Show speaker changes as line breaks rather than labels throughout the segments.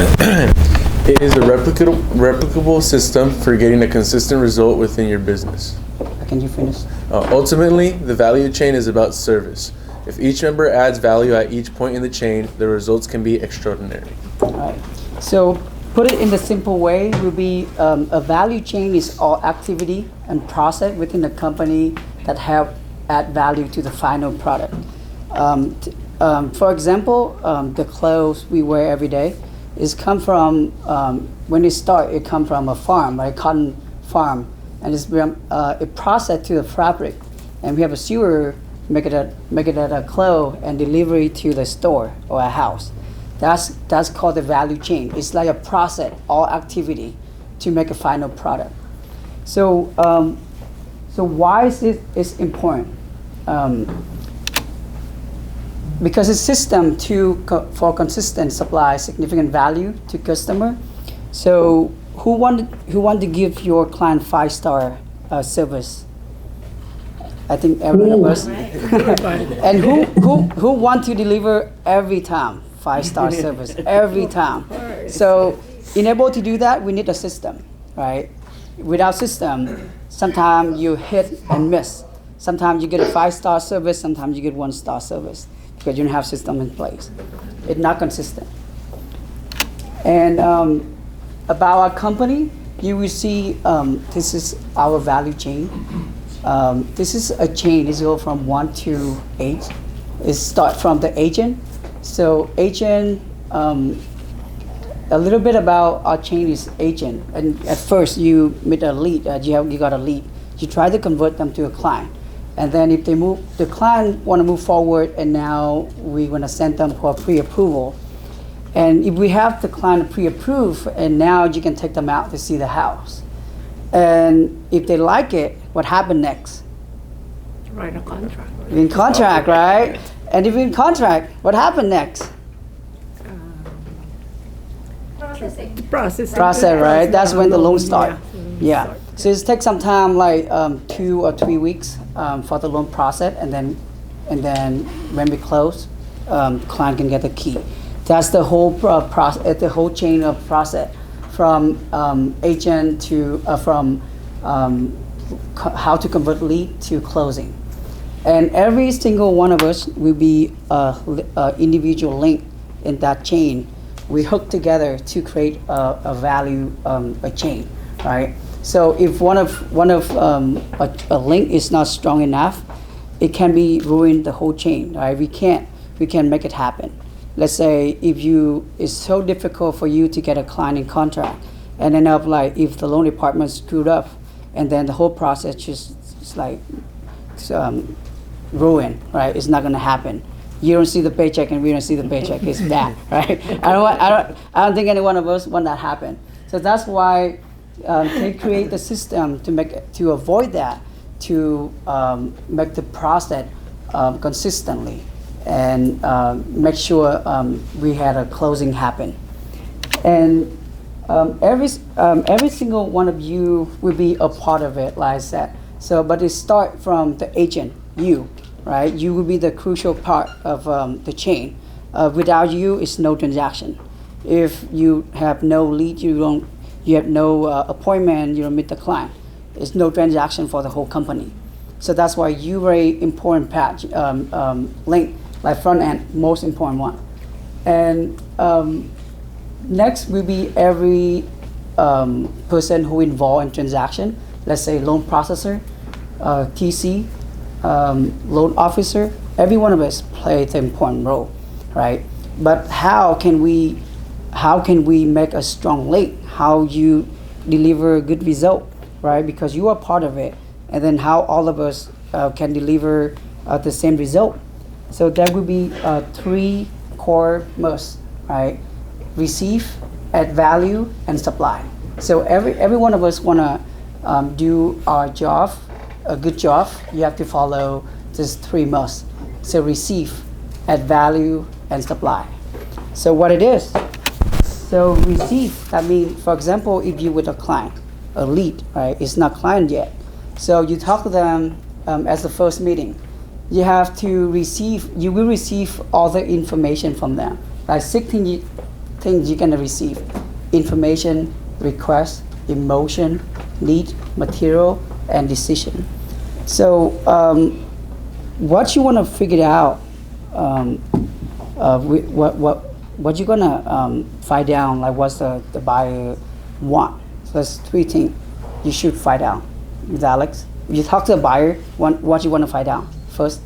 It is a replicable system for getting a consistent result within your business.
Can you finish?
Ultimately, the value chain is about service. If each member adds value at each point in the chain, the results can be extraordinary.
All right. So put it in the simple way would be a value chain is all activity and process within the company that help add value to the final product. For example, the clothes we wear every day is come from when it start. It come from a farm, right? Cotton farm, and it's it processed to the fabric, and we have a sewer make it a clothes and delivery to the store or a house. That's called the value chain. It's like a process, all activity to make a final product. So so why is it is important? Because it's system for consistent supply significant value to customer. So who want to give your client 5-star service? I think every of us. And who want to deliver every time 5-star service every time? So in able to do that, we need a system, right? Without system, sometimes you hit and miss. Sometimes you get a 5-star service, sometimes you get 1-star service because you don't have system in place. It's not consistent. And about our company, you will see this is our value chain. This is a chain. It's go from 1 to 8. It start from the agent. So agent, a little bit about our chain is agent. And at first you meet a lead. You got a lead. You try to convert them to a client. And then if they move, the client want to move forward, and now we're going to send them for pre-approval. And if we have the client pre-approved, and now you can take them out to see the house. And if they like it, what happened next?
Write a contract.
You're in contract, right? And if you're in contract, what happened next?
Process,
right? That's when the loan start. Yeah. So it takes some time, like 2 or 3 weeks for the loan process, and then when we close, client can get the key. That's the whole process, the whole chain of process, from agent to from how to convert lead to closing. And every single one of us will be a individual link in that chain. We hook together to create a value a chain, right? So if one of a link is not strong enough, it can be ruin the whole chain, right? We can make it happen. Let's say it's so difficult for you to get a client in contract, and end up like if the loan department screwed up, and then the whole process just like ruined, right? It's not gonna happen. You don't see the paycheck, and we don't see the paycheck. It's bad, right? I don't think any one of us want that happen. So that's why they create the system to avoid that, to make the process consistently, and make sure we had a closing happen. And every single one of you will be a part of it, like I said. So, but it start from the agent, you, right? You will be the crucial part of the chain. Without you, it's no transaction. If you have no lead, you have no appointment, you don't meet the client. It's no transaction for the whole company. So that's why you very important patch link, like front end, most important one. And next will be every person who involved in transaction. Let's say loan processor, TC, loan officer. Every one of us plays an important role, right? But how can we make a strong link? How you deliver a good result, right? Because you are part of it, and then how all of us can deliver the same result. So there will be 3 core musts, right? Receive, add value, and supply. So every one of us wanna do our job, a good job. You have to follow these 3 musts. So receive, add value, and supply. So what it is? So receive, that means, for example, if you with a client, a lead, right? It's not client yet. So you talk to them as the first meeting. You have to receive, you will receive all the information from them, like 16 things you're gonna receive: information, request, emotion, need, material, and decision. So what you want to figure out, what you're gonna find out, like what's the buyer want. So there's three things you should find out. With Alex, if you talk to the buyer, what you want to find out first.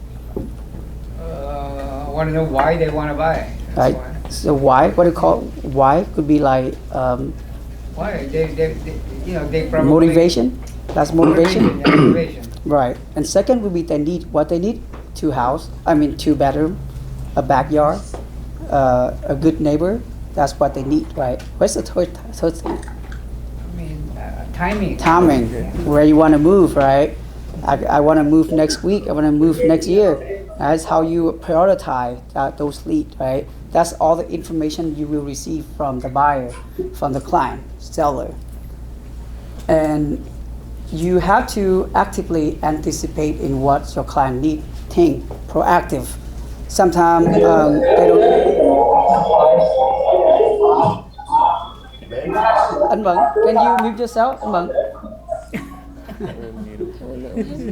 I want to know why they want to buy. That's
Right.
why.
So why? What do you call why? Could be like
Why? They probably...
motivation. That's motivation.
Motivation.
Right. And second would be they need what they need: two bedroom, a backyard, a good neighbor. That's what they need, right? What's the third thing?
I mean, timing.
Timing. Where you want to move, right? I want to move next week. I want to move next year. That's how you prioritize those leads, right? That's all the information you will receive from the buyer, from the client, seller. And you have to actively anticipate in what your client needs. Think proactive. Sometimes they don't. Anh Mẫn, can you mute yourself, Anh Mẫn?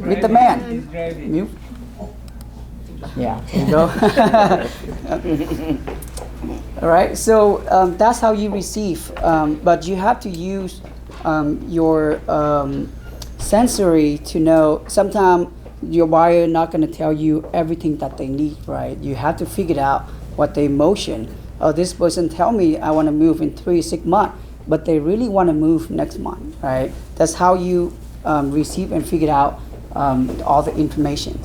With the man.
He's driving.
Mute. Yeah, there you go. All right, so that's how you receive, but you have to use your sensory to know. Sometimes your buyer not going to tell you everything that they need, right? You have to figure out what their emotion. Oh, this person tell me I want to move in 3-6 months, but they really want to move next month, right? That's how you receive and figure out all the information.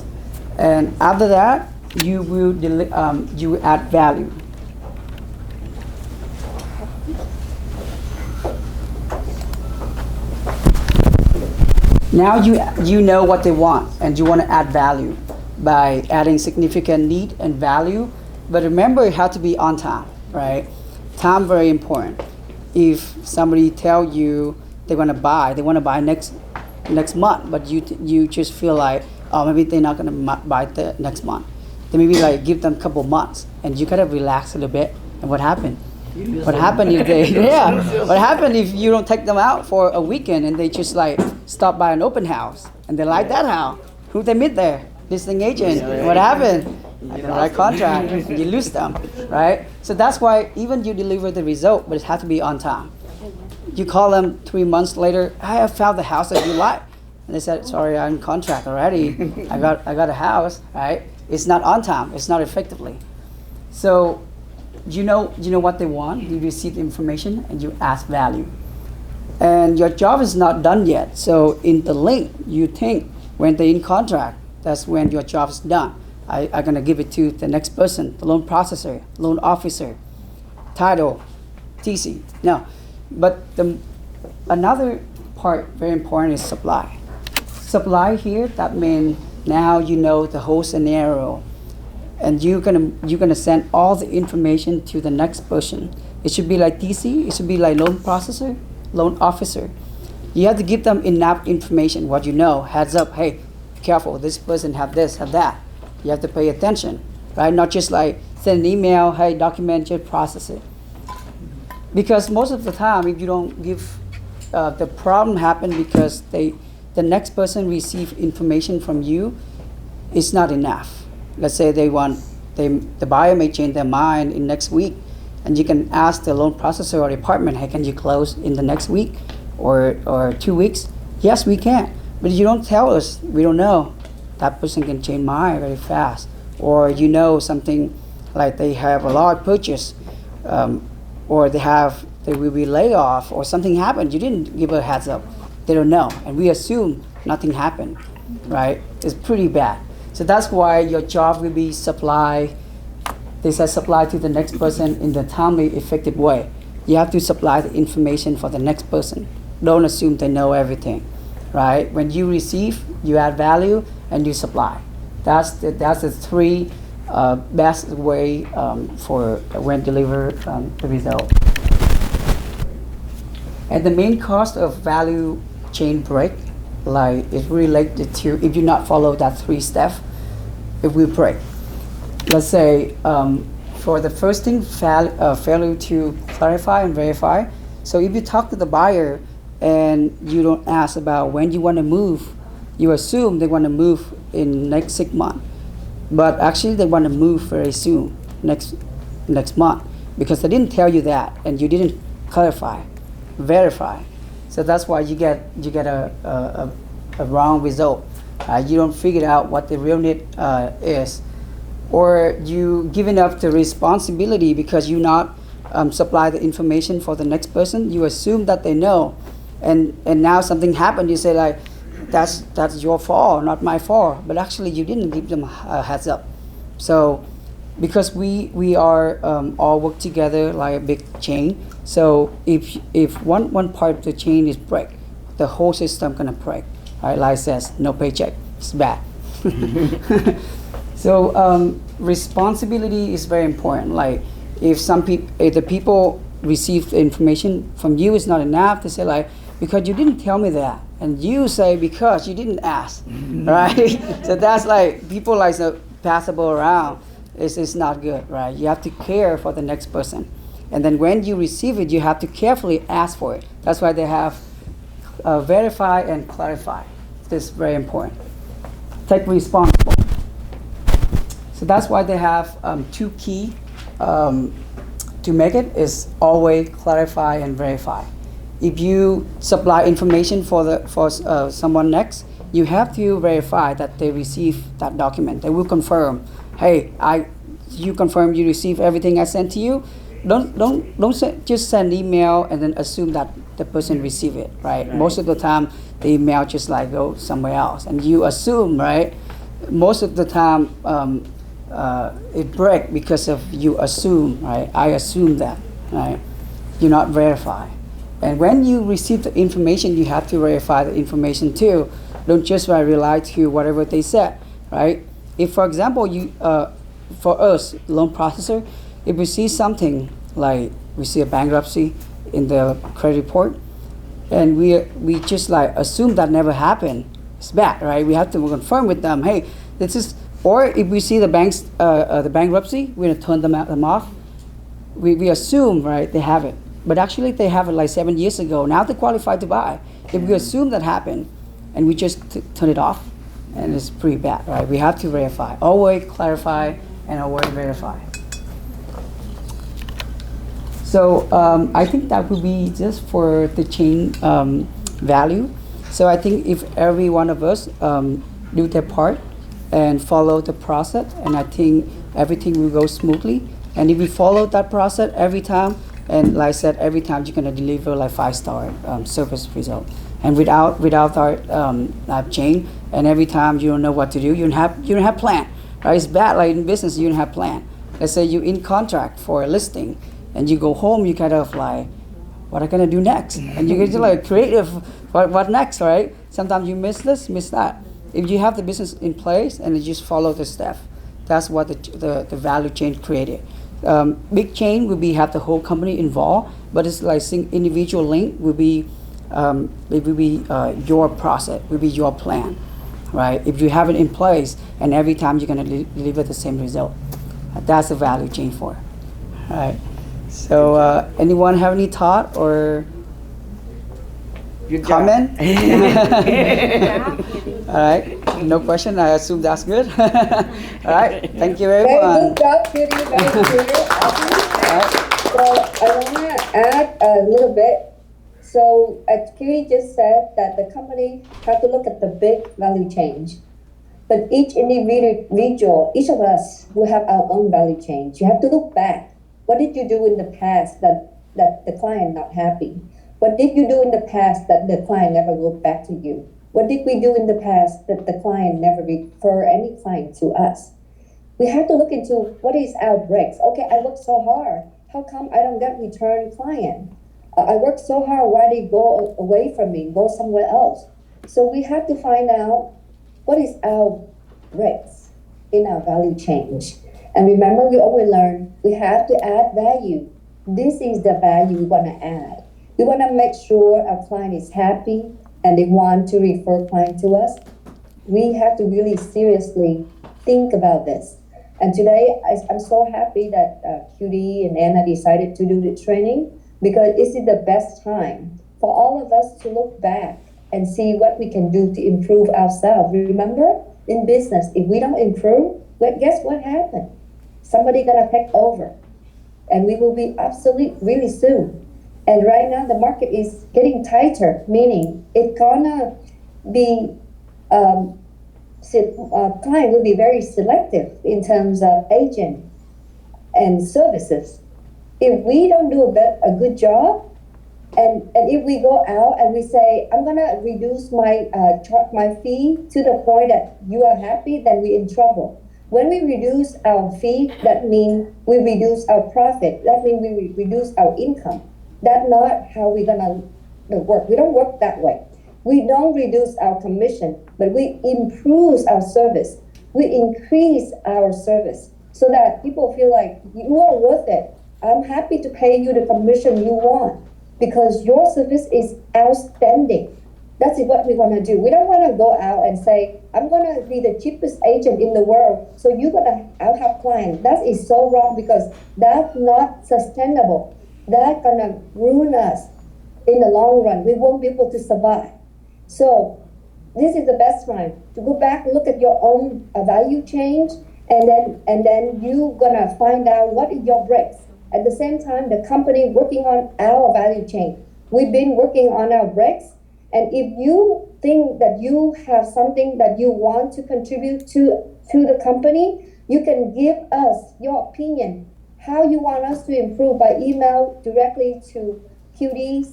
And after that, you will you will add value. Now you know what they want, and you want to add value by adding significant need and value. But remember, it has to be on time, right? Time very important. If somebody tell you they want to buy next month, but you just feel like, oh, maybe they're not going to buy the next month. Then maybe like give them a couple months, and you gotta relax a little bit. And what happened? What happened if they What happened if you don't take them out for a weekend and they just like stop by an open house and they like that house? Who they meet there? Listing agent. What happened? I can write contract. You lose them, right? So that's why even you deliver the result, but it has to be on time. You call them 3 months later. I have found the house that you like, and they said, "Sorry, I'm in contract already. I got a house." Right? It's not on time. It's not effectively. So you know what they want. You receive the information and you ask value. And your job is not done yet. So in the link, you think when they're in contract, that's when your job is done. I'm gonna give it to the next person, the loan processor, loan officer, title, TC. No, but another part very important is supply. Supply here, that means now you know the whole scenario, and you're gonna send all the information to the next person. It should be like TC. It should be like loan processor, loan officer. You have to give them enough information. What you know, heads up. Hey, careful. This person have this, have that. You have to pay attention, right? Not just like send an email. Hey, document it, process it. Because most of the time, if you don't give, the problem happen because the next person receive information from you, it's not enough. Let's say the buyer may change their mind in next week, and you can ask the loan processor or department, hey, can you close in the next week or 2 weeks? Yes, we can. But you don't tell us, we don't know. That person can change mind very fast. Or you know something like they have a large purchase, or they will be laid off, or something happened. You didn't give a heads up. They don't know, and we assume nothing happened, right? It's pretty bad. So that's why your job will be supply. They said supply to the next person in the timely, effective way. You have to supply the information for the next person. Don't assume they know everything, right? When you receive, you add value and you supply. That's the three best way for when deliver the result. And the main cost of value chain break, like is related to if you not follow that 3 steps, it will break. Let's say for the first thing, failure to clarify and verify. So if you talk to the buyer and you don't ask about when you want to move, you assume they want to move in next 6 months, but actually they want to move very soon, next month, because they didn't tell you that and you didn't clarify, verify. So that's why you get a wrong result. You don't figure out what the real need is, or you giving up the responsibility because you not supply the information for the next person. You assume that they know, and now something happened. You say like, that's your fault, not my fault. But actually, you didn't give them a heads up. So, because we are all work together like a big chain. So if one part of the chain is break, the whole system gonna break. Right? Like says, no paycheck. It's bad. So responsibility is very important. Like if the people receive the information from you, it's not enough to say like, because you didn't tell me that, and you say because you didn't ask, right? So that's like people like to passable around. It's not good, right? You have to care for the next person, and then when you receive it, you have to carefully ask for it. That's why they have verify and clarify. This is very important. Take responsible. So that's why they have two key to make it is always clarify and verify. If you supply information for someone next, you have to verify that they receive that document. They will confirm, hey, you confirm you receive everything I sent to you. Don't just send email and then assume that the person receive it, right? Most of the time, the email just like go somewhere else, and you assume, right? Most of the time, it break because of you assume, right? I assume that, right? You not verify. And when you receive the information, you have to verify the information too. Don't just rely to whatever they said, right? If, for example, for us, loan processor, if we see something like we see a bankruptcy in the credit report, and we just like assume that never happened, it's bad, right? We have to confirm with them, hey, this is. Or if we see the bankruptcy, we're gonna turn them off. We assume, right, they have it. But actually they have it like 7 years ago. Now they're qualified to buy. If we assume that happened and we just turn it off, and it's pretty bad, right? We have to verify. Always clarify and always verify. So I think that would be just for the chain value. So I think if every one of us do their part and follow the process, and I think everything will go smoothly. And if we follow that process every time, and like I said, every time you're gonna deliver like 5-star service result. And without our chain, and every time you don't know what to do, you don't have plan, right? It's bad. Like in business, you don't have plan. Let's say you're in contract for a listing, and you go home, you kind of like, what am I gonna do next? And you get to like creative, what next, right? Sometimes you miss this, miss that. If you have the business in place and you just follow the step, that's what the value chain created. Big chain would be have the whole company involved, but it's like individual link would be your process, would be your plan, right? If you have it in place and every time you're gonna deliver the same result, that's the value chain for it, right? So anyone have any thought or comment? All right, no question. I assume that's good. All right, thank you everyone.
Very good job, Kitty. Very good. So I want to add a little bit. So as Kitty just said, that the company have to look at the big value change. But each individual, each of us will have our own value change. You have to look back. What did you do in the past that the client not happy? What did you do in the past that the client never looked back to you? What did we do in the past that the client never refer any client to us? We have to look into what is our breaks. Okay, I worked so hard. How come I don't get return client? I worked so hard. Why they go away from me, go somewhere else? So we have to find out what is our breaks in our value change. And remember, we always learn we have to add value. This is the value we want to add. We want to make sure our client is happy and they want to refer client to us. We have to really seriously think about this. And today, I'm so happy that QD and Anna decided to do the training because this is the best time for all of us to look back and see what we can do to improve ourselves. Remember, in business, if we don't improve, well, guess what happened? Somebody gonna take over, and we will be obsolete really soon. And right now, the market is getting tighter, meaning it's gonna be client will be very selective in terms of agent and services. If we don't do a good job, and if we go out and we say, I'm gonna reduce my fee to the point that you are happy, then we're in trouble. When we reduce our fee, that means we reduce our profit. That means we reduce our income. That's not how we're gonna work. We don't work that way. We don't reduce our commission, but we improve our service. We increase our service so that people feel like you are worth it. I'm happy to pay you the commission you want because your service is outstanding. That's what we want to do. We don't want to go out and say, I'm going to be the cheapest agent in the world, so you're going to have clients. That is so wrong because that's not sustainable. That's going to ruin us in the long run. We won't be able to survive. So this is the best time to go back, look at your own value change, and then you're going to find out what is your breaks. At the same time, the company working on our value chain. We've been working on our breaks. And if you think that you have something that you want to contribute to the company, you can give us your opinion, how you want us to improve by email directly to QD,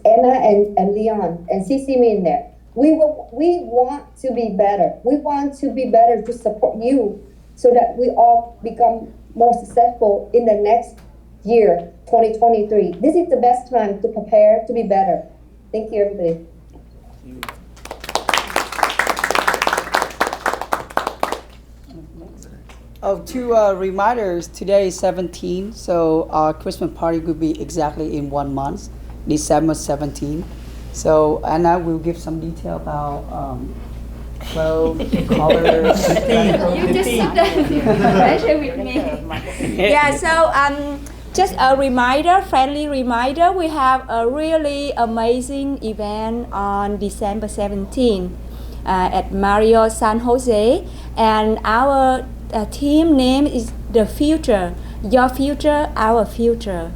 Anna, and Leon, and CC me in there. We want to be better. We want to be better to support you so that we all become more successful in the next year, 2023. This is the best time to prepare to be better. Thank you, everybody.
Oh, two reminders. Today is 17, so our Christmas party will be exactly in 1 month, December 17. So Anna will give some detail about clothes, colors,
You just sit there with me. Yeah, so just a reminder, friendly reminder, we have a really amazing event on December 17 at Marriott San Jose, and our team name is The Future, Your Future, Our Future.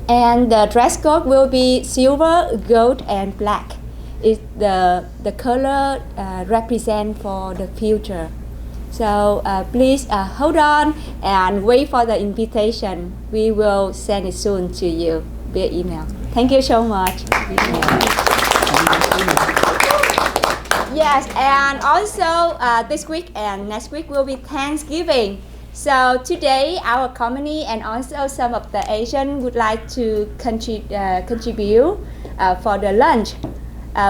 And the dress code will be silver, gold, and black. It's the color represent for the future. So please hold on and wait for the invitation. We will send it soon to you via email. Thank you so much. Yes, and also this week and next week will be Thanksgiving. So today our company and also some of the Asians would like to contribute for the lunch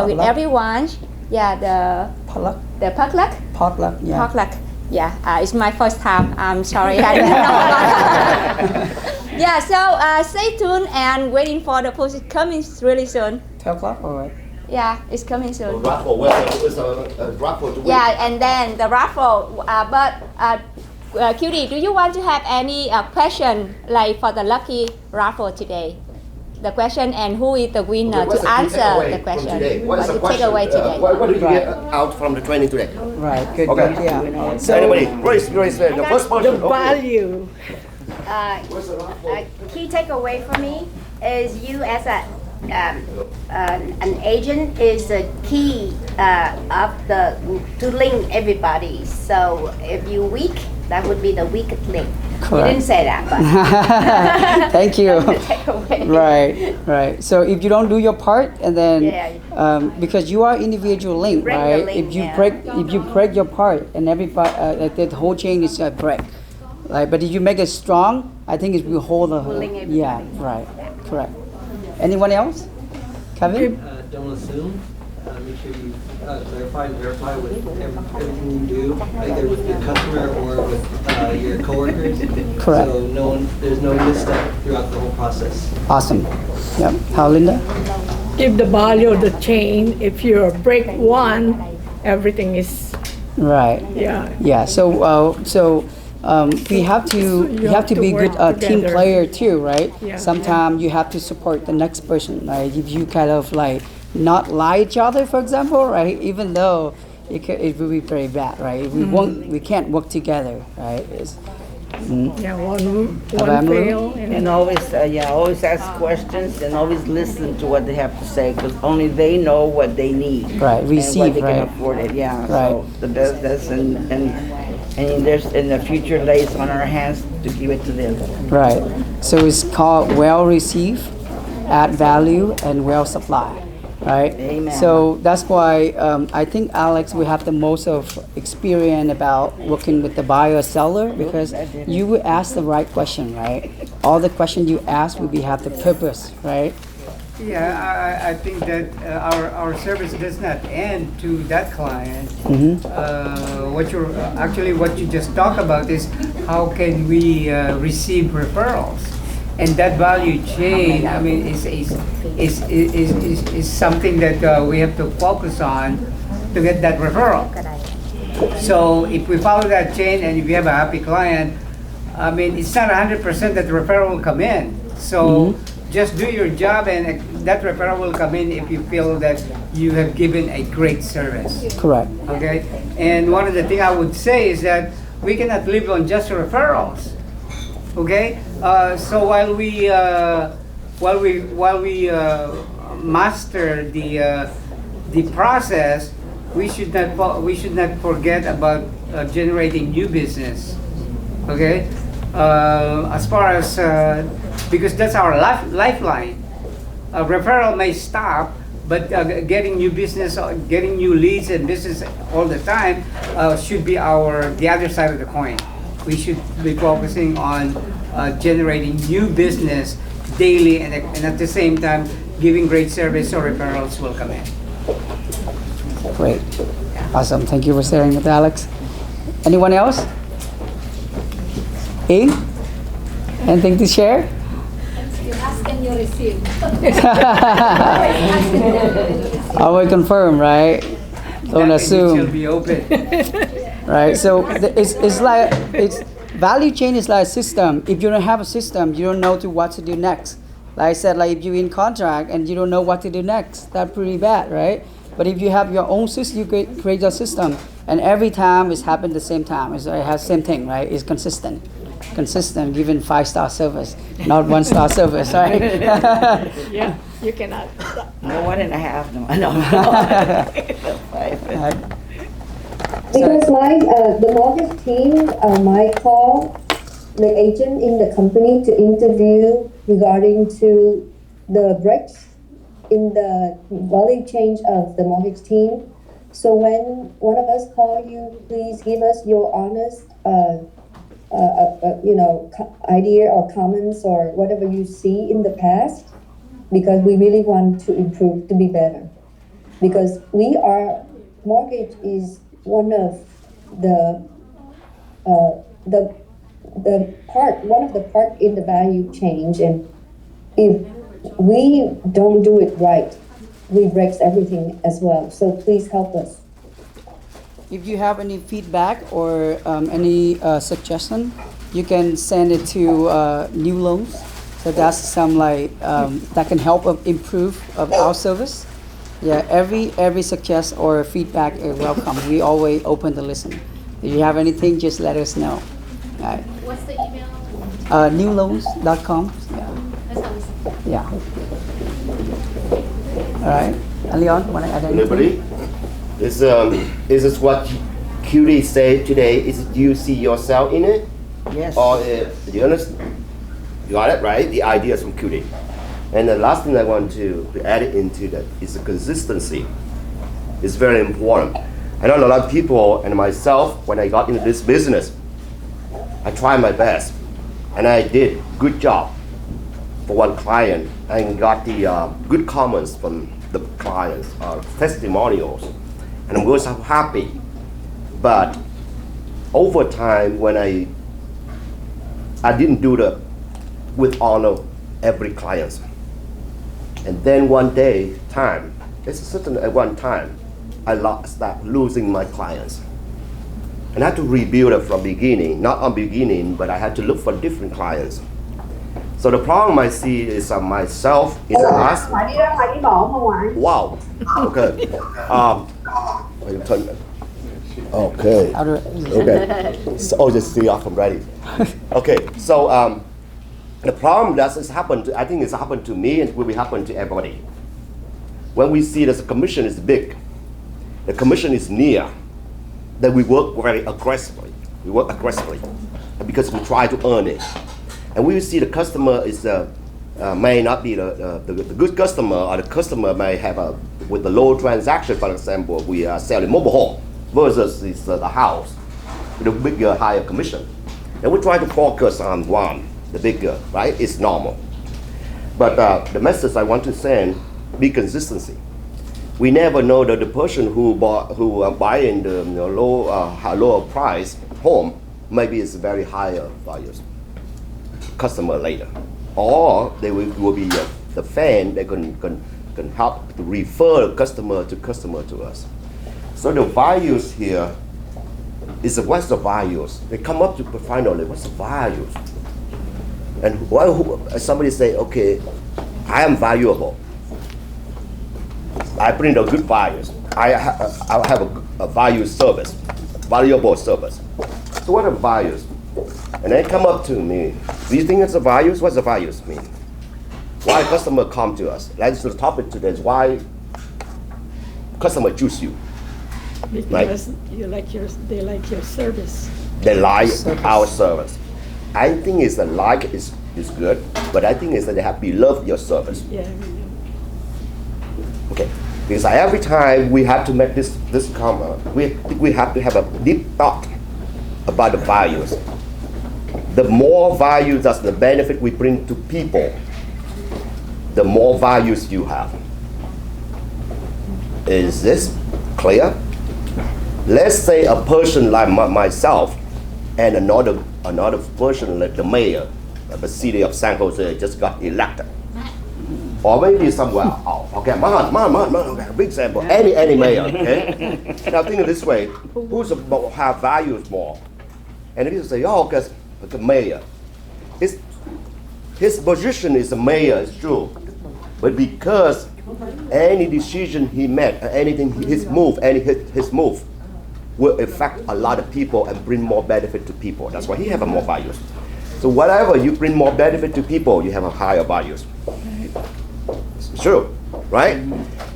with everyone. Yeah, the
potluck.
The potluck.
Potluck. Yeah.
Potluck. Yeah, it's my first time. I'm sorry, I didn't know about it. Yeah, so stay tuned and waiting for the post. It's coming really soon.
12 o'clock, all right.
Yeah, it's coming soon.
Raffle, well, it was a raffle to win.
Yeah, and then the raffle. But QD, do you want to have any question like for the lucky raffle today? The question and who is the winner
What's
to answer the question.
What is the
you
question?
take away today?
What did you get out from the training today?
Right, good.
Okay.
Good, yeah.
So anybody, raise the first
The
person. Okay.
value.
Key takeaway for me is you as an agent is the key of to link everybody. So if you weak, that would be the weakest link.
Correct.
You didn't say that, but
Thank you.
that's the takeaway.
Right. So if you don't do your part, and then
Yeah.
because you are individual link,
break the
right?
link,
If you
yeah.
break your part, and everybody, the whole chain is a break. Right. But if you make it strong, I think it will hold the whole.
Will link everybody.
Yeah. Right. Correct. Anyone else? Kevin?
Don't assume. Make sure you clarify and verify with everything you do, either with your customer or with your coworkers.
Correct.
So there's no misstep throughout the whole process.
Awesome. Yep. How, Linda?
Give the value of the chain. If you break one, everything is,
Right.
yeah.
Yeah. So we have to
You
you have to be
work
good team
together.
player too, right?
Yeah.
Sometimes you have to support the next person, right? If you kind of like not lie each other, for example, right? Even though it will be very bad, right? If we can't work together, right?
Yeah, one
Emily?
fail.
And always, always ask questions and always listen to what they have to say, because only they know what they need.
Right,
and
receive,
what they
right.
can afford it, yeah.
Right.
So the business and there's, and the future lays on our hands to give it to them.
Right. So it's called well receive, add value, and well supply. Right.
Amen.
So that's why I think Alex will have the most of experience about working with the buyer seller, because you will ask the right question, right? All the questions you ask will be have the purpose, right?
Yeah, I think that our service does not end to that client. What you just talked about is how can we receive referrals, and that value chain. I mean, is something that we have to focus on to get that referral. So if we follow that chain and if we have a happy client, I mean, it's not 100% that the referral will come in. So just do your job and that referral will come in if you feel that you have given a great service.
Correct.
Okay? And one of the things I would say is that we cannot live on just referrals. Okay? So while we master the process, we should not forget about generating new business. Okay, as far as because that's our lifeline. Referral may stop, but getting new business, getting new leads and business all the time should be the other side of the coin. We should be focusing on generating new business daily, and at the same time giving great service, so referrals will come in.
Great. Awesome. Thank you for sharing with Alex. Anyone else? E? Anything to share?
You ask and you receive.
I will confirm, right? Don't
That
assume.
shall be open.
Right. So it's like value chain is like a system. If you don't have a system, you don't know what to do next. Like I said, like if you're in contract and you don't know what to do next, that's pretty bad, right? But if you have your own system, you create your system, and every time it's happened the same time. It has same thing, right? It's consistent, given 5-star service, not 1-star service, right?
Yeah, you cannot.
No 1.5, no.
Because the mortgage team might call the agent in the company to interview regarding to the breaks in the value change of the mortgage team. So when one of us call you, please give us your honest, idea or comments or whatever you see in the past, because we really want to improve, to be better. Because mortgage is one of one of the part in the value change, and if we don't do it right, we break everything as well. So please help us.
If you have any feedback or any suggestion, you can send it to New Loans. So that's some that can help improve of our service. Yeah, every suggestion or feedback is welcome. We always open to listen. If you have anything, just let us know. All right.
What's the email?
Newloans.com. Yeah.
That's how we say.
Yeah. All right. Leon, want to add anything?
Anybody? This is what QD said today. Is do you see yourself in it?
Yes.
Or you understand? You got it right. The ideas from QD. And the last thing I want to add into that is the consistency. It's very important. I know a lot of people and myself, when I got into this business, I tried my best, and I did good job for one client, and got the good comments from the clients, testimonials, and I'm so happy. But over time, when I didn't do the with honor every client, and then one day, it's certain at one time, I start losing my clients. And I had to rebuild it from beginning, not on beginning, but I had to look for different clients. So the problem I see is myself in the last.
Phải đi ra ngoài đi bộ không ạ?
Wow. Okay. Okay. Okay. So, just see off. I'm ready. Okay. So the problem that has happened. I think it's happened to me and will happen to everybody. When we see that the commission is big, the commission is near, then we work very aggressively. We work aggressively because we try to earn it. And we see the customer is may not be the good customer, or the customer may have with the low transaction. For example, we are selling mobile home versus the house with a bigger, higher commission. And we try to focus on one, the bigger, right? It's normal. But the message I want to send, be consistency. We never know that the person who buying the lower price home maybe is very higher values customer later, or they will be the fan that can help to refer customer to us. So the values here is what's the values? They come up to finally what's the values? And somebody say, okay, I am valuable. I bring the good values. I have a value service, valuable service. So what are values? And they come up to me. Do you think it's the values? What's the values mean? Why customer come to us? That's the topic today. Is why customer choose you.
Because they like your service.
They like our service. I think it's the like is good, but I think it's that they have to love your service.
Yeah.
Okay. Because every time we have to make this comment, we have to have a deep thought about the values. The more values, that's the benefit we bring to people, the more values you have. Is this clear? Let's say a person like myself and another person like the mayor of the city of San Jose just got elected. Or maybe somewhere else. Okay, okay, big example. Any mayor, okay? Now think of this way, who's have values more? And if you say, oh, because the mayor, his position is a mayor, it's true. But because any decision he made, anything, his move will affect a lot of people and bring more benefit to people. That's why he have more values. So whatever you bring more benefit to people, you have a higher values. It's true, right?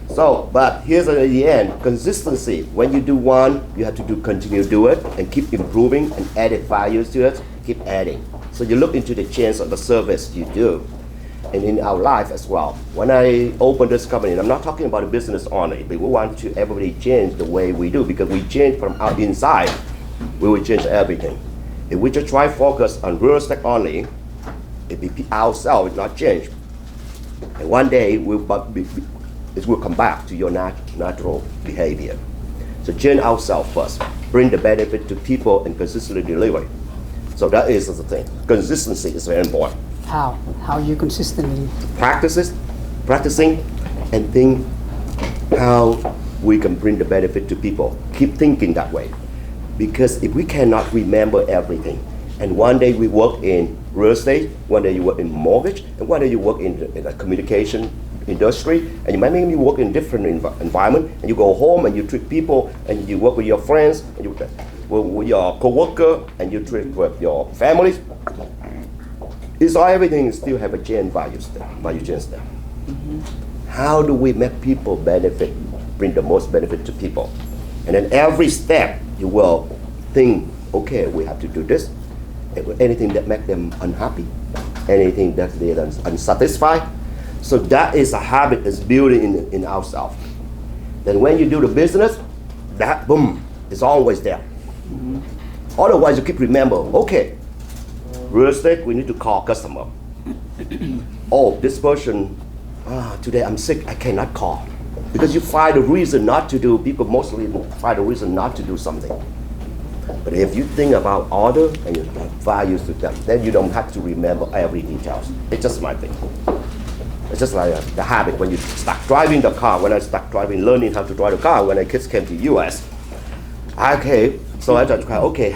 So, but here's at the end, consistency. When you do one, you have to continue to do it and keep improving and added values to it, keep adding. So you look into the change of the service you do. And in our life as well. When I open this company, and I'm not talking about a business only, but we want to everybody change the way we do, because we change from our inside, we will change everything. If we just try focus on real estate only, it be ourselves not change. And one day it will come back to your natural behavior. So change ourselves first, bring the benefit to people and consistently deliver. So that is the thing. Consistency is very important.
How you consistently
practicing and think how we can bring the benefit to people. Keep thinking that way. Because if we cannot remember everything, and one day we work in real estate, one day you work in mortgage, and one day you work in the communication industry, and you might maybe work in different environment, and you go home and you treat people, and you work with your friends, and you work with your co-worker, and you treat with your families. It's all everything still have a chain value chains there. Mm-hmm. How do we make people benefit, bring the most benefit to people? And then every step you will think, okay, we have to do this. Anything that make them unhappy, anything that they are unsatisfied. So that is a habit that's building in ourselves. Then when you do the business, that boom is always there. Mm-hmm. Otherwise you keep remember, okay, real estate, we need to call customer. Oh, this person, today I'm sick, I cannot call. Because you find a reason not to do, people mostly find a reason not to do something. But if you think about order and you have values to them, then you don't have to remember every details. It's just my thing. It's just like the habit when you start driving the car. When I start learning how to drive the car, when my kids came to US, Okay, so I thought, okay,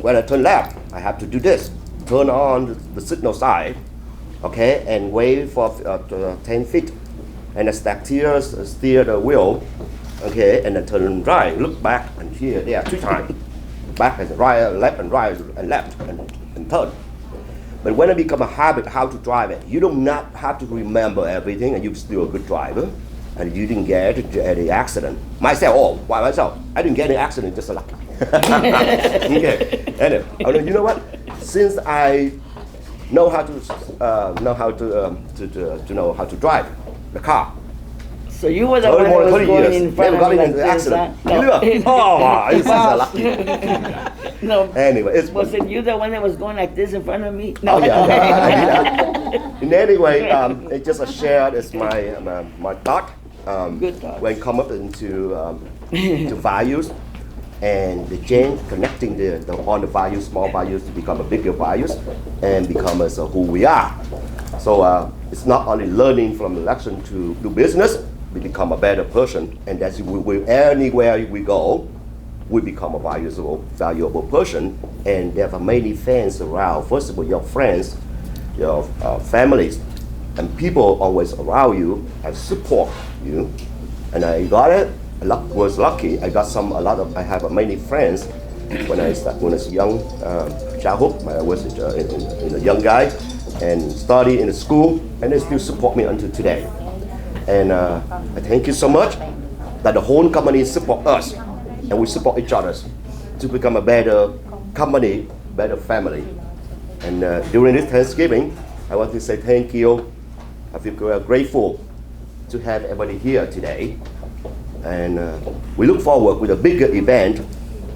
when I turn left, I have to do this. Turn on the signal sign, okay, and wait for 10 feet. And I steer the wheel, okay, and then turn right, look back, and here, there, 2 times. Back and right, left and right, and left, and turn. But when it becomes a habit how to drive it, you do not have to remember everything, and you're still a good driver, and you didn't get any accident. Myself, I didn't get any accident, just lucky. Okay, anyway, you know what? Since I know how to know how to drive the car.
So you were the one that was going in front of me like this, huh?
No. Oh, this is a lucky.
No.
Anyway,
Was it you the one that was going like this in front of me?
No. Oh, yeah, I did that. In any way, it just a share is my thought.
Good thought.
When come up into to values and the change, connecting all the values, small values to become a bigger values and become as who we are. So it's not only learning from the lesson to do business, we become a better person, and that's anywhere we go, we become a valuable person, and there are many fans around. First of all, your friends, your families, and people always around you and support you. And I got it. Was lucky. I have many friends when I was young, childhood. I was a young guy and studied in the school, and they still support me until today. And I thank you so much that the whole company support us, and we support each other to become a better company, better family. And during this Thanksgiving, I want to say thank you. I feel grateful to have everybody here today. And we look forward with a bigger event.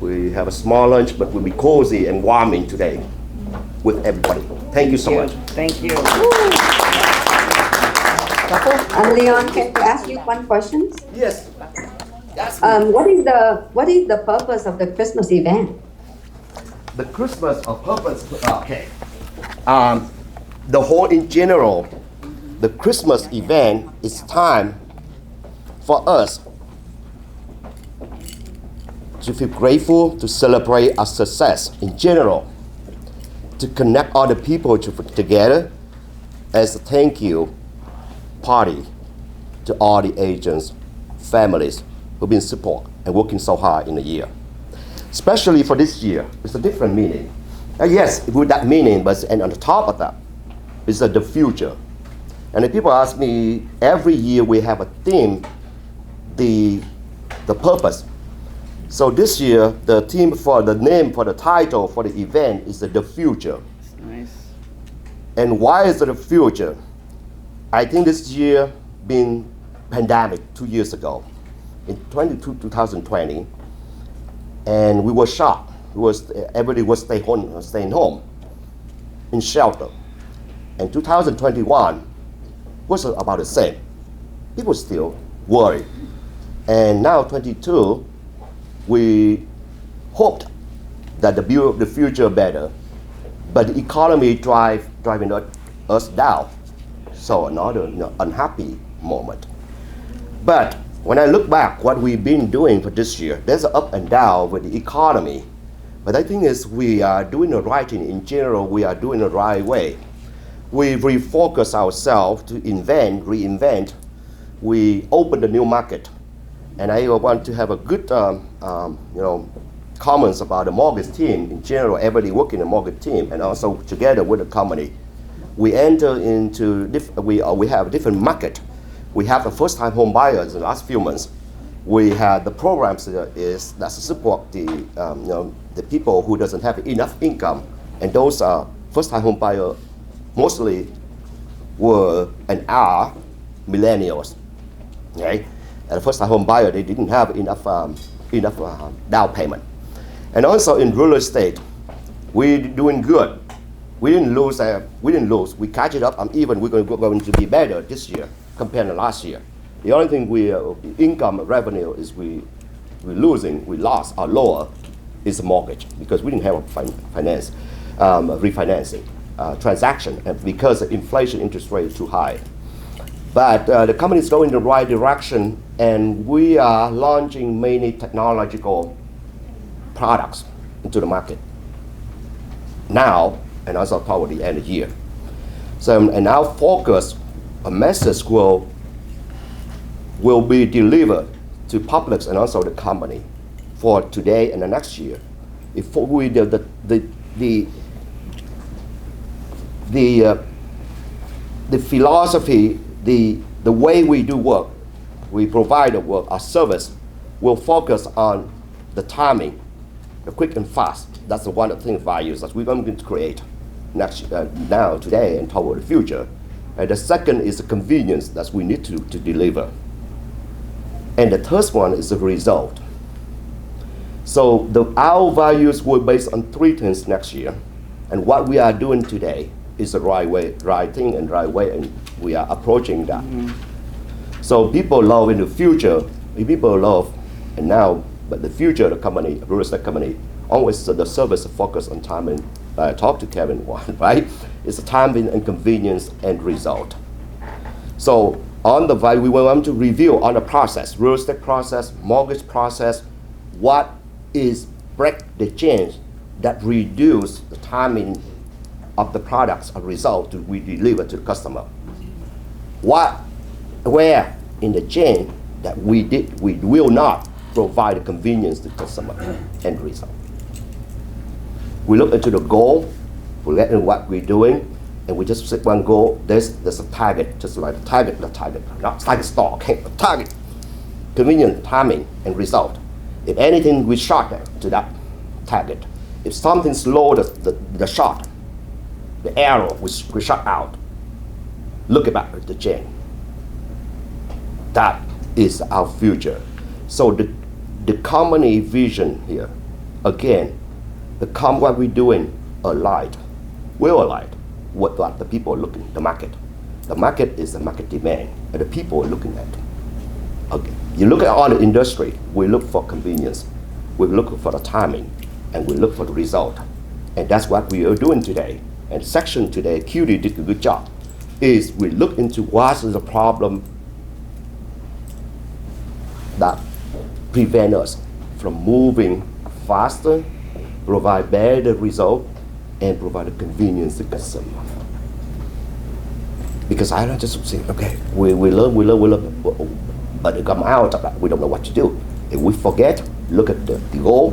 We have a small lunch, but we'll be cozy and warming today with everybody. Thank you so much.
Thank you.
Leon, can I ask you one question?
Yes.
What is the purpose of the Christmas event?
The Christmas of purpose. Okay. The whole in general, the Christmas event is time for us to feel grateful, to celebrate our success in general, to connect all the people together as a thank you party to all the agents, families who've been support and working so hard in the year. Especially for this year, it's a different meaning. Yes, with that meaning, but and on the top of that, is the future. And if people ask me, every year we have a theme, the purpose. So this year, the theme for the name for the title for the event is the future.
Nice.
And why is it the future? I think this year been pandemic 2 years ago, in 2020, and we were shocked. Everybody was staying home in shelter. And 2021 was about the same. People still worried. And now 22, we hoped that the future better, but the economy driving us down. So another unhappy moment. But when I look back what we've been doing for this year, there's an up and down with the economy. But I think is we are doing the right thing. In general, we are doing the right way. We refocus ourselves to reinvent. We open the new market. And I want to have a good comments about the mortgage team. In general, everybody working in the mortgage team, and also together with the company. We enter into, we have a different market. We have the first-time home buyers in the last few months. We have the programs that support the people who doesn't have enough income, and those are first-time home buyers mostly were and are millennials. Okay, and the first-time home buyer, they didn't have enough down payment, and also in real estate, we're doing good. We didn't lose. We catch it up. Even we're going to be better this year compared to last year. The only thing income revenue is we lost or lower is the mortgage because we didn't have a refinancing transaction, and because the inflation interest rate is too high. But the company is going in the right direction, and we are launching many technological products into the market now and also toward the end of the year. So, and our focus, a message will be delivered to public and also the company for today and the next year. If we the philosophy, the way we do work, we provide the work, our service will focus on the timing, the quick and fast. That's one of the things values that we're going to create next now, today, and toward the future. And the second is the convenience that we need to deliver. And the third one is the result. So our values were based on three things next year. And what we are doing today is the right way, right thing and right way, and we are approaching that. So people love in the future, people love, and now, but the future, the company, real estate company, always the service focus on time and talk to Kevin one, right? It's the timing and convenience and result. So on the value, we want to review on the process, real estate process, mortgage process, what is break the change that reduce the timing of the products or result that we deliver to the customer. Where in the chain that we will not provide the convenience to the customer and result. We look into the goal, we look at what we're doing, and we just set one goal. There's a target, just like the target, not target store, okay, target, convenient, timing, and result. If anything, we shot to that target. If something slow the shot, the arrow, we shot out. Look about the chain. That is our future. So the company vision here, again, what we're doing aligned, we're aligned with what the people are looking, the market. The market is the market demand, and the people are looking at. Okay. You look at all the industry, we look for convenience, we look for the timing, and we look for the result. And that's what we are doing today. And section today, QD did a good job, is we look into what is the problem that prevent us from moving faster, provide better result, and provide a convenience to customer. Because I don't just say, okay, we learn, but it come out of that, we don't know what to do. If we forget, look at the goal,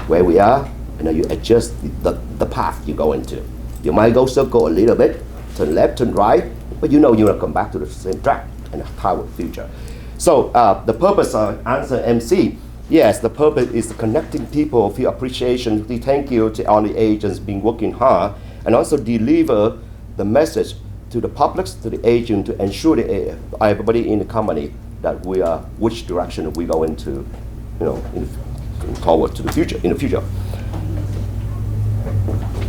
where we are, and then you adjust the path you go into. You might go circle a little bit, turn left, turn right, but you know you're gonna come back to the same track and toward the future. So the purpose of answer MC, yes, the purpose is connecting people, feel appreciation, thank you to all the agents been working hard, and also deliver the message to the public, to the agent, to ensure that everybody in the company that we are, which direction we go into, toward to the future, in the future.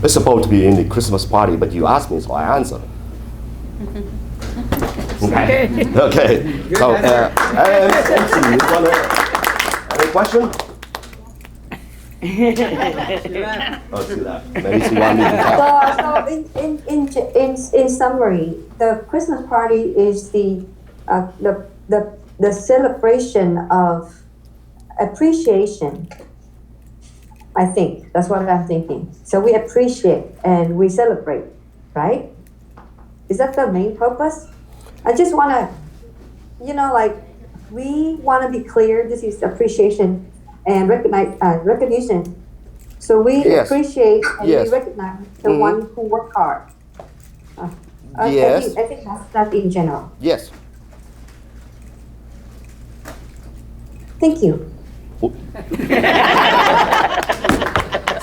It's supposed to be in the Christmas party, but you asked me, so I answer. Okay. Okay. So, MC, you want any question? Oh, see that. Maybe she wanted me to talk.
So in summary, the Christmas party is the celebration of appreciation. I think that's what I'm thinking. So we appreciate and we celebrate, right? Is that the main purpose? I just want to, we want to be clear. This is appreciation and recognition. So we appreciate and we recognize the one who worked hard.
Yes.
I think that's in general.
Yes.
Thank you.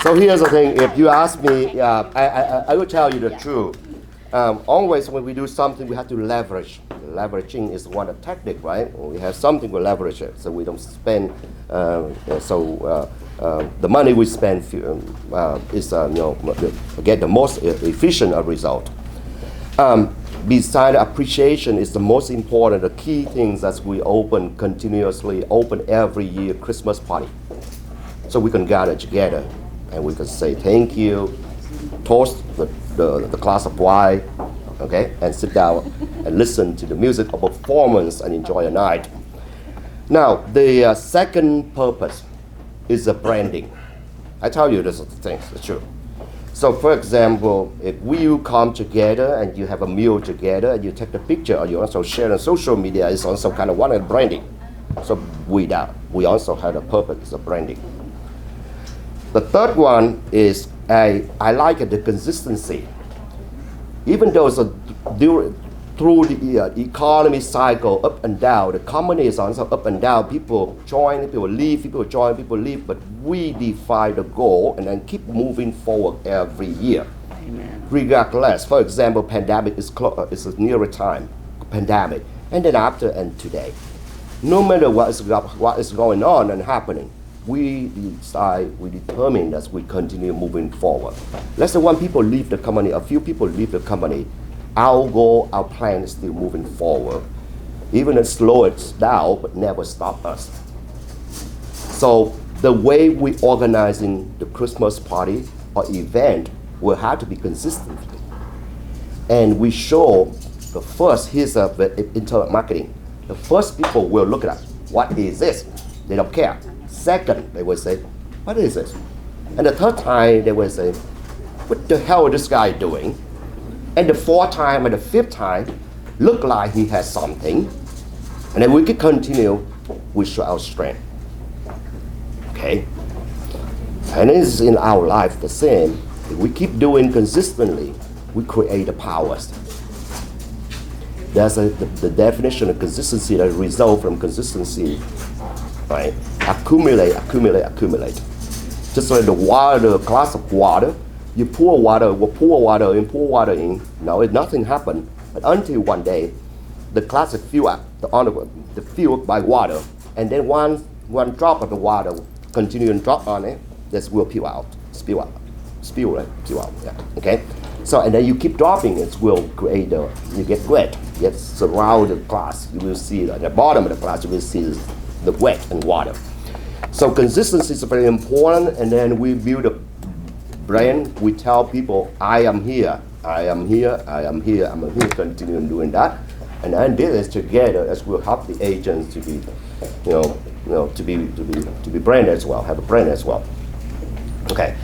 So here's the thing. If you ask me, I will tell you the truth. Always when we do something, we have to leverage. Leveraging is one of the technique, right? We have something, we leverage it, so we don't spend. The money we spend is get the most efficient result. Besides appreciation is the most important, the key things that we continuously open every year Christmas party. So we can gather together and we can say thank you, toast the glass of wine, okay, and sit down and listen to the music of performance and enjoy a night. Now, the second purpose is the branding. I tell you, this is the things, it's true. So for example, if we come together and you have a meal together and you take the picture or you also share on social media, it's also kind of one of branding. So we also have a purpose of branding. The third one is I like the consistency. Even though through the economy cycle up and down, the company is also up and down. People join, people leave, people join, people leave. But we define the goal and then keep moving forward every year.
Amen.
Regardless, for example, pandemic is a nearer time, pandemic, and then after and today. No matter what is going on and happening, we determine that we continue moving forward. Let's say when people leave the company, a few people leave the company, our goal, our plan is still moving forward. Even if slow it down, but never stop us. So the way we organizing the Christmas party or event will have to be consistent. And we show the first, here's the internet marketing. The first people will look at what is this? They don't care. Second, they will say, what is this? And the third time, they will say, what the hell is this guy doing? And the fourth time and the fifth time, look like he has something. And then we can continue, we show our strength. Okay? And it's in our life the same. If we keep doing consistently, we create the powers. There's the definition of consistency that results from consistency, right? Accumulate. Just like the water, glass of water, you pour water in. No, nothing happened. But until one day, the glass is filled up, filled by water, and then one drop of the water continue and drop on it, this will spill out. Yeah. Okay. So and then you keep dropping, it will create you get wet. Yes, surround the glass. You will see at the bottom of the glass. You will see the wet and water. So consistency is very important. And then we build a brand. We tell people, I am here. Continue doing that. And then this together, as will help the agents to be, to be branded as well, have a brand as well. Okay.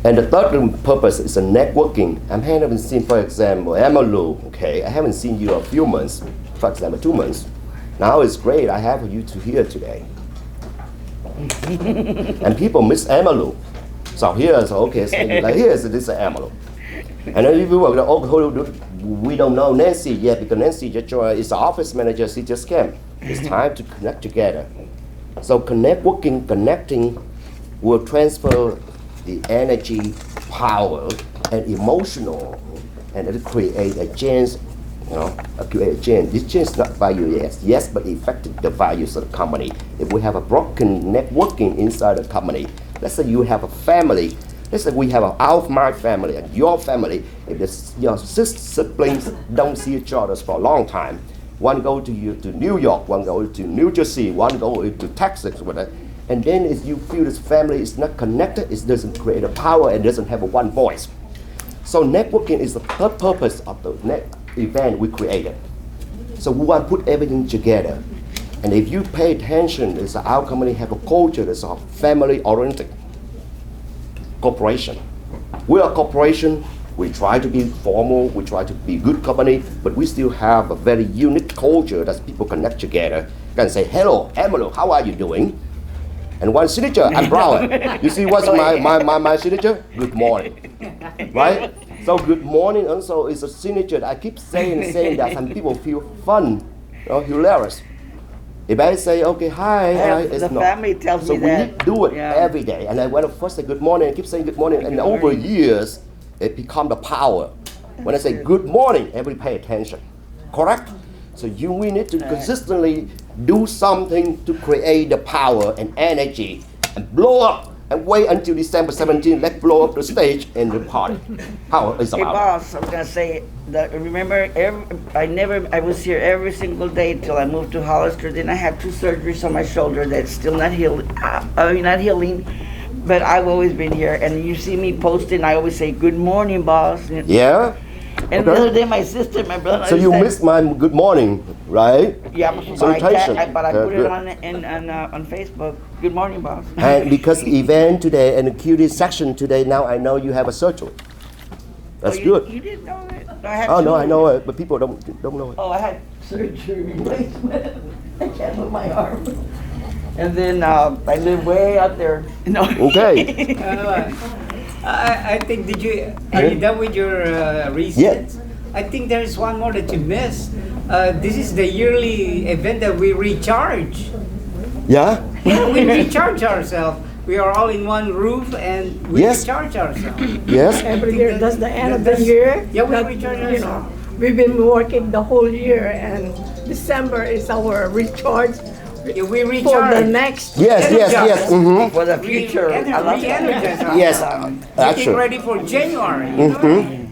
And the third purpose is a networking. I haven't seen, for example, Emalu, okay, I haven't seen you a few months, for example, 2 months. Now it's great, I have you to here today. And people miss Emalu. So here's, okay, so like here's this Emalu. And then people will go, we don't know Nancy yet because Nancy just joined, is the office manager, she just came. It's time to connect together. So connecting will transfer the energy, power, and emotional, and it create a change, create a change. This change is not value, yes, but it affected the values of the company. If we have a broken networking inside the company, let's say you have a family, let's say we have my family and your family, if your siblings don't see each other for a long time, one go to New York, one go to New Jersey, one go to Texas, whatever. And then if you feel this family is not connected, it doesn't create a power and doesn't have a one voice. So networking is the third purpose of the event we created. So we want to put everything together. And if you pay attention, our company have a culture that's a family-oriented corporation. We are a corporation, we try to be formal, we try to be a good company, but we still have a very unique culture that people connect together. Can say, hello, Emily, how are you doing? And one signature, I'm Brown. You see what's my signature? Good morning, right? So good morning also is a signature. I keep saying that some people feel fun, hilarious. If I say, okay, hi, it's
the
not.
family tells
so
me
we
that.
need to do it every day. And I want to first say good morning, I keep saying good morning, and over years, it becomes the power. When I say good morning, everybody pay attention, correct? So we need to consistently do something to create the power and energy and blow up and wait until December 17th, let's blow up the stage and the party. How is
Hey
about
boss, I'm gonna say that remember I was here every single day till I moved to Hollister. Then I had 2 surgeries on my shoulder that's still not healing. Not healing, but I've always been here. And you see me posting, I always say good morning, boss.
Yeah.
And the other day, my sister, my brother.
So you missed my good morning, right?
Yeah, but I
Salutation.
put it
Good.
on Facebook. Good morning, boss.
And because event today and the cutie section today, now I know you have a surgery. That's good.
You didn't know it? I had
Oh no,
two.
I know it, but people don't know it.
Oh, I had surgery replacement. I can't move my arm. And then I live way out there. No.
Okay.
I think, are you done with your research? I think there is one more that you missed. This is the yearly event that we recharge.
Yeah.
Yeah, we recharge ourselves. We are all in one roof and we
Yes.
recharge ourselves.
Yes.
Every year, that's the end of the
That's-
year.
Yeah, we
that,
recharge
you know,
ourselves.
we've been working the whole year, and December is our recharge
Yeah, we
for the
recharge.
next.
Yes.
Energize.
Mm-hmm.
For the future. I love it.
Re-energize ourselves.
Yes.
Getting
Actually.
ready for January. You know?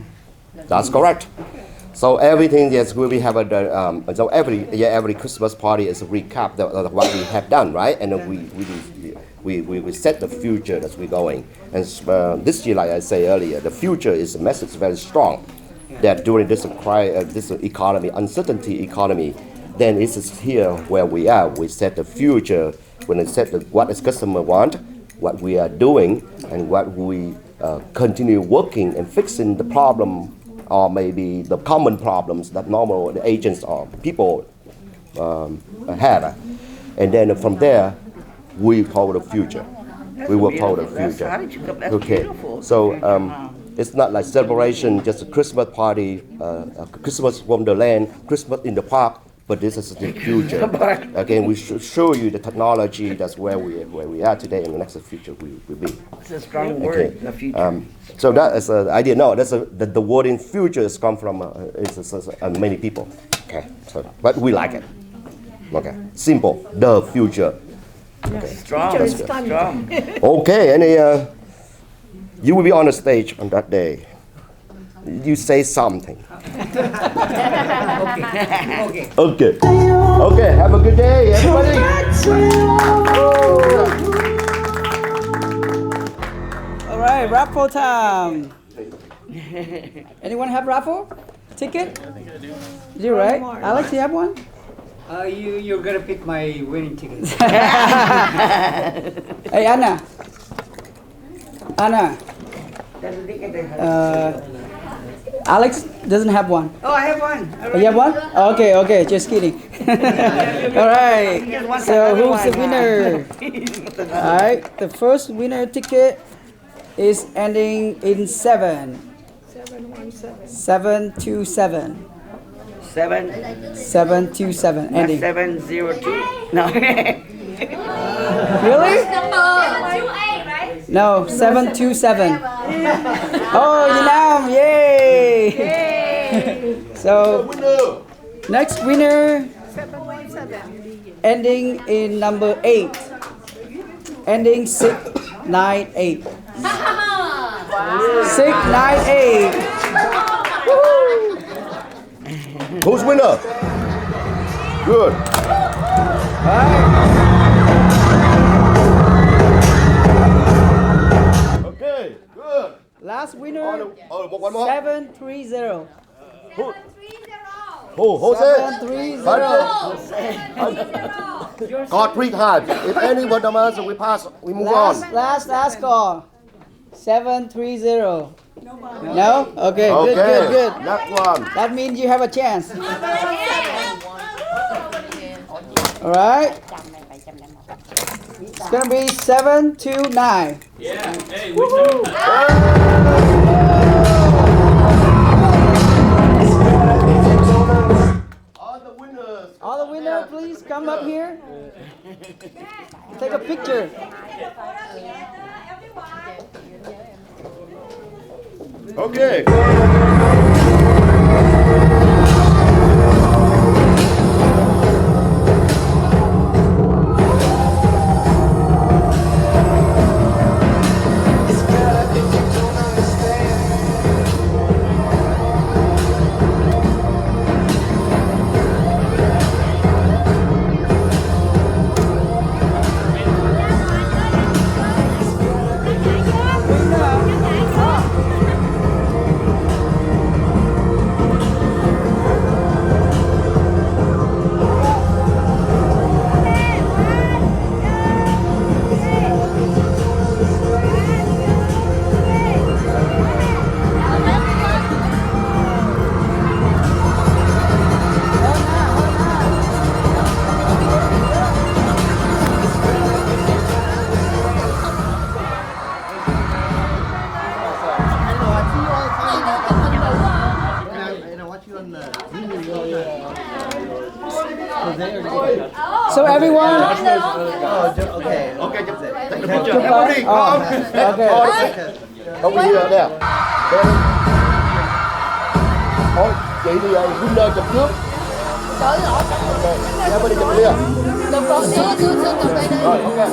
That's correct. So everything, yes, we have so every Christmas party is a recap of what we have done, right? And we set the future as we're going. And this year, like I say earlier, the future is a message very strong that during this economy, uncertainty economy, then it is here where we are. We set the future when we set what the customer want, what we are doing, and what we continue working and fixing the problem, or maybe the common problems that normal the agents or people have. And then from there, we call the future.
That's
We will call the
beautiful.
future.
How did you come? That's
Okay.
beautiful.
So it's not like celebration, just a Christmas party, a Christmas wonderland, Christmas in the park. But this is the future. Again, we should show you the technology. That's where we are today, and the next future we will be.
It's a strong word,
Okay.
the future.
So that is an idea. No, the word in future has come from many people. Okay. So, but we like it. Okay. Simple. The future.
Strong.
Future is
That's
coming.
strong.
Okay. And you will be on the stage on that day. You say something.
Okay.
Okay. Okay. Have a good day, everybody.
All right, raffle time. Anyone have raffle ticket? I think I do. You do, right? Alex, you have one?
You're gonna pick my winning ticket.
Hey, Anna. Anna. Alex doesn't have one.
Oh, I have one.
Oh, you have one? Okay, just kidding. All right. So who's the winner? All right, the first winner ticket is ending in 7. 727. 727 ending.
702. No.
Really?
Number 2A, right?
No, 727. Oh, Yunam, yay! So, next winner, ending in number 8. Ending 698. 698.
Who's winner? Good. Okay, good.
Last winner,
Oh, one more.
730.
Who's it?
730.
God 3 times. If anyone don't answer, we pass. We move on.
Last call. 730. No? Okay, good.
Next one.
That means you have a chance. All right. It's gonna be 729.
Yeah. Hey,
All the winners, please come up here. Take a picture.
Okay.
So everyone.
Okay.
Okay, just take a
Chụp
picture.
với.
Everybody, come.
Okay.
Over here, there. Thôi, chị đi winner chụp trước. Okay. Everybody chụp here. Rồi, okay.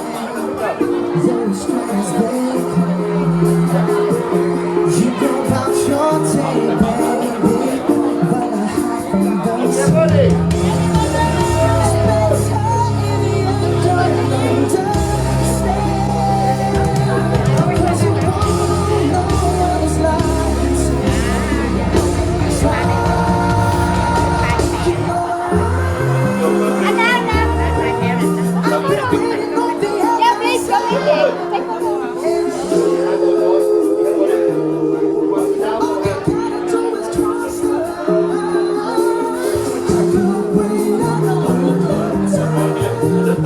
Yeah, please come in here. Take photo.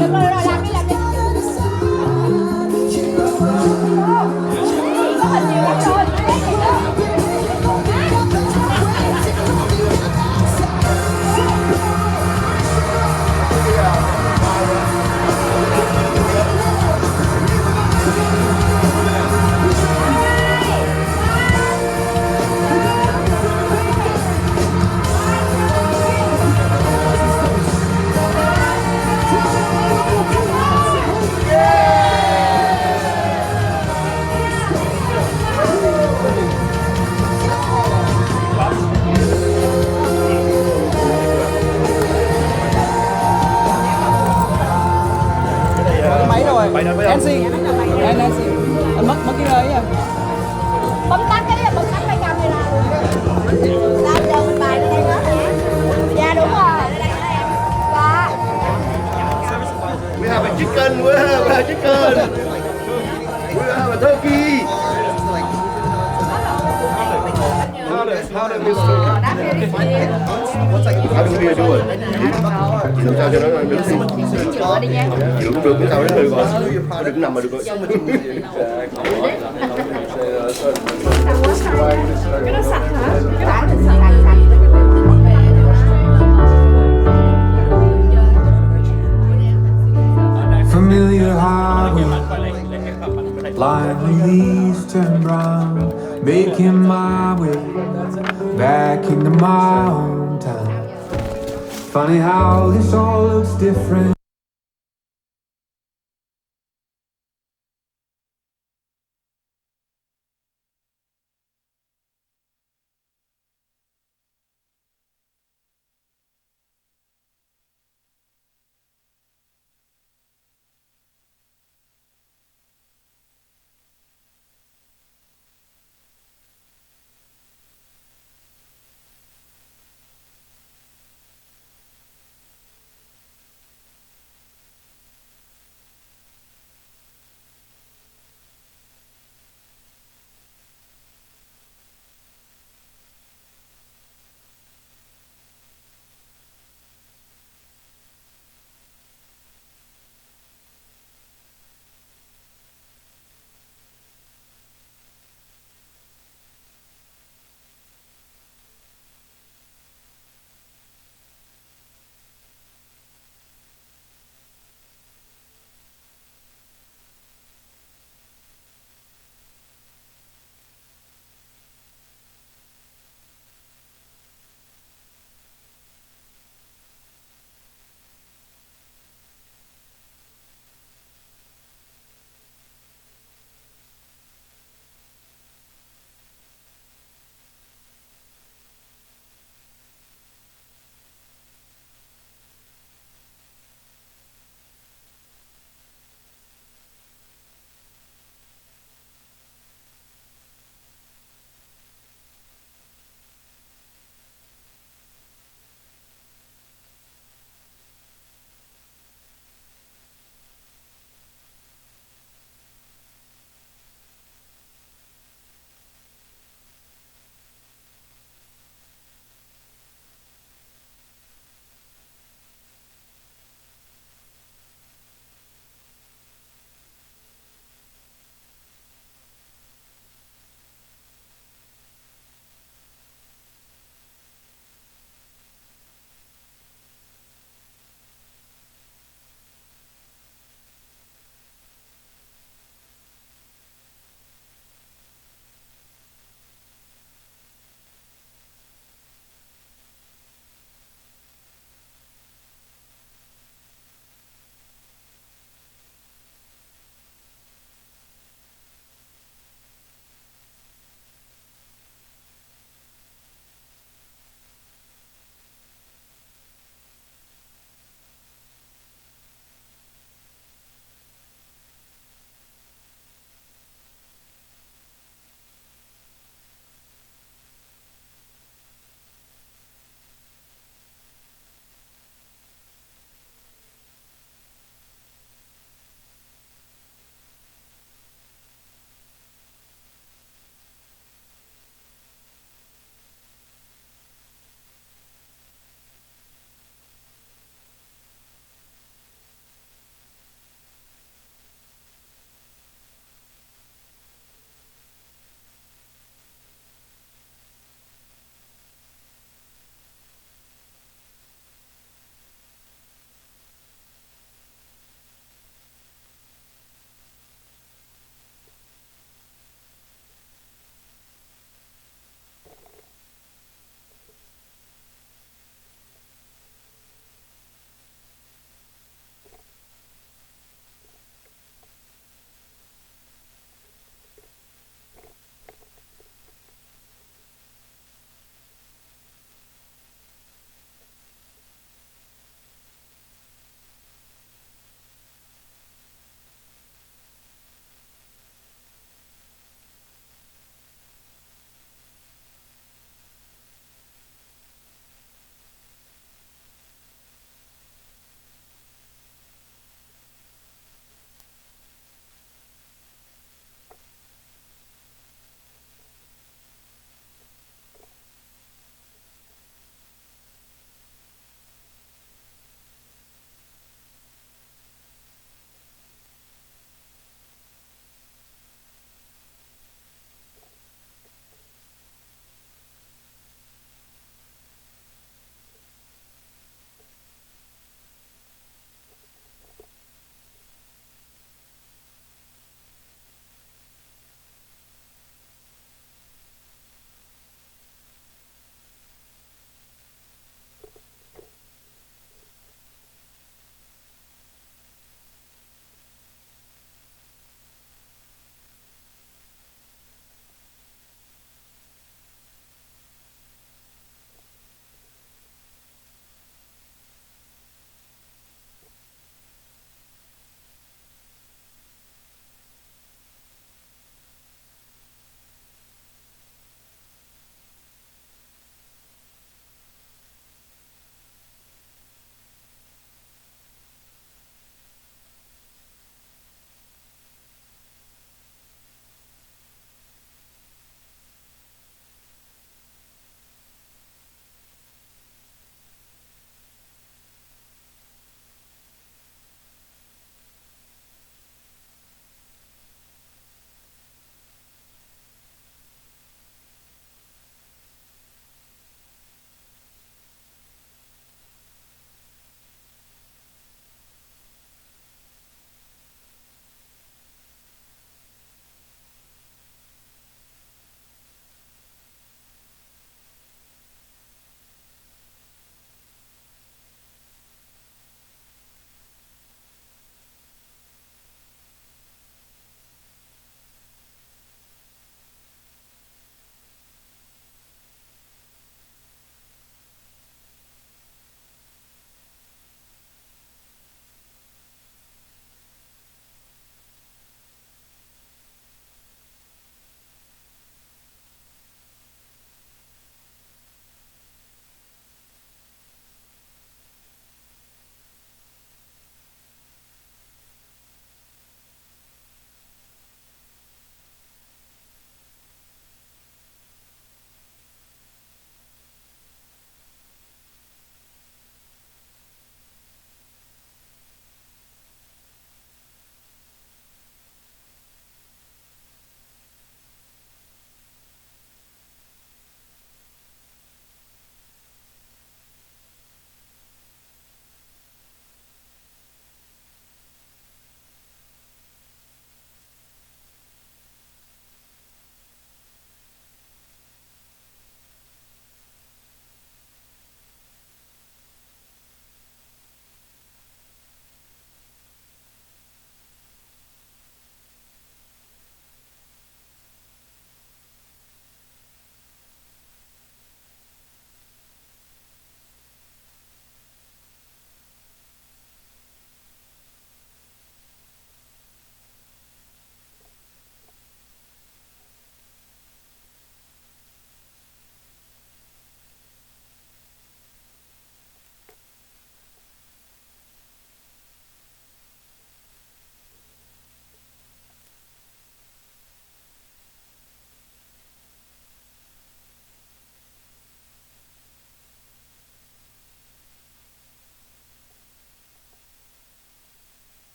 Được rồi, làm đi, làm đi. Có hình nhiều lắm rồi, thấy gì đó.
Máy rồi. Nancy. Nancy. Mất cái ấy à.
Bấm tắt cái bấm tắt cái camera luôn. Làm dần bài lên đây hết hả? Dạ đúng rồi. Dạ.
We have a chicken, we have a chicken. We have a turkey.
How do we do it?
How do we do it? Làm sao cho nó được chữa đi nha. Chữa cũng được, cái sao nó được rồi. Nó đừng nằm mà được rồi.
Cái nó sạch hả? Cái đó thì
Sạch.
Familiar hardwood, lively leaves turn brown, making my way back into my hometown. Funny how this all looks different.